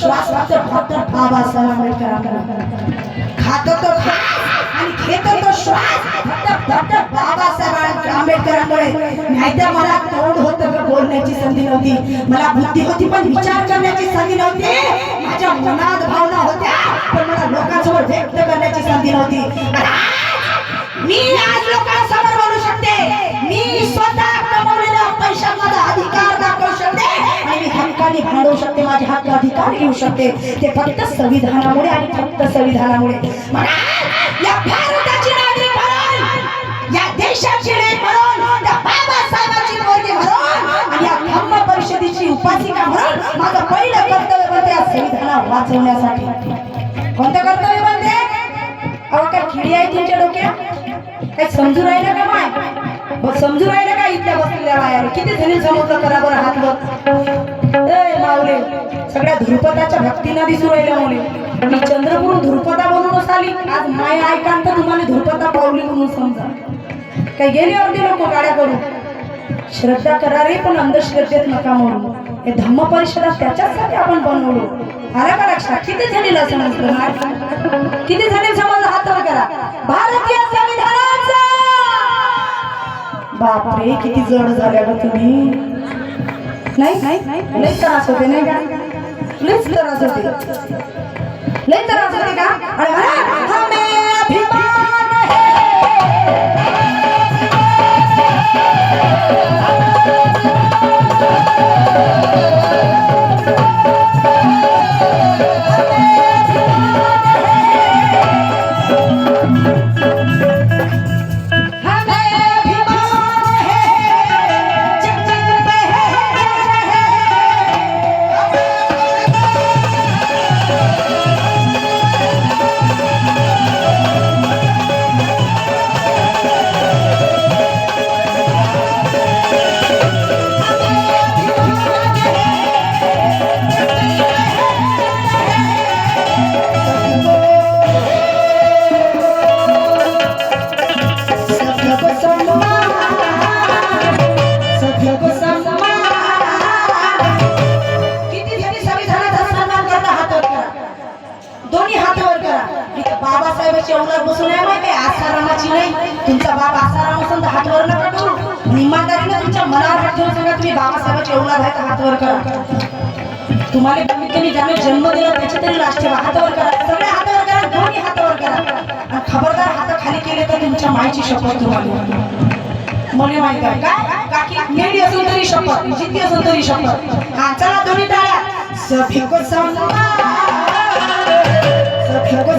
श्वास डॉक्टर बाबासाहेब आंबेडकर खातो तो आणि घेतो तो श्वास डॉक्टर बाबासाहेब आंबेडकरांमुळे. नाहीतर मला तोंड होतं बोलण्याची संधी नव्हती, मला बुद्धी होती पण विचार करण्याची संधी नव्हती, माझ्या मनात भावना होत्या पण मला लोकांसमोर व्यक्त करण्याची संधी नव्हती. मी आज लोकांसमोर बोलू शकते, मी स्वतः कमवलेल्या पैशांचा अधिकार दाखवू शकते आणि मी हक्काने भांडवू शकते, माझे हक्क अधिकार घेऊ शकते. ते फक्त संविधानामुळे आणि फक्त संविधानामुळे. या भारताची नागरिक म्हणून, या देशाची नागरिक म्हणून, त्या बाबासाहेबांची पोरगी म्हणून आणि या धम्म परिषदेची उपासिका म्हणून माझं पहिलं कर्तव्य बनते या संविधान वाचवण्यासाठी. कोणतं कर्तव्य बनते? अहो काय खिडी आहे तुमच्या डोक्यात? काय समजू राहिलं का माय? बस समजू राहिलं का इथल्या बसलेल्या बाहेर? किती जणी समोर करा बरं हात वर. ए माऊले, सगळ्या धुरपदाच्या भक्तीनं दिसू राहिल्या मुली. मी चंद्रपूर धुरपदा म्हणूनच आली आज. माय ऐकांत तुम्हाला धुरपदा पावली म्हणून समजा. काय गेले अर्धे लोक गाड्या करून. श्रद्धा करा रे पण अंधश्रद्धेत नका म्हणू. हे धम्म परिषदा त्याच्यासाठी आपण बनवलो. आला का लक्षात? किती जणीला समजलं ना? किती जणी समजलं? हात वर करा. भारतीय संविधानाचा बापरे किती जड झाल्या ग तुम्ही. नाही लई त्रास होते नाही का? लईच त्रास होते, लई त्रास होते का? अरे हमें अभिमान है. बाबासाहेबांची औलाद बसून आहे माहिती आहे? आसारामाची नाही. तुमचा बाप आसाराम असून तर हात वर नका करू. इमानदारीने तुमच्या मनावर हात ठेवून सांगा तुम्ही बाबासाहेबांची औलाद आहे तर हात वर करा. तुम्हाला कमीत कमी ज्याने जन्म दिला त्याची तरी लाज ठेवा. हात वर करा, सगळे हात वर करा, दोन्ही हात वर करा. आणि खबरदार हात खाली केले तर तुमच्या मायची शपथ तुम्हाला मला माहित आहे. काय काकी मेली असून तरी शपथ, जिद्दी असून तरी शपथ. हा चला दोन्ही टाळ्या. सभी को सन्मान, सभी को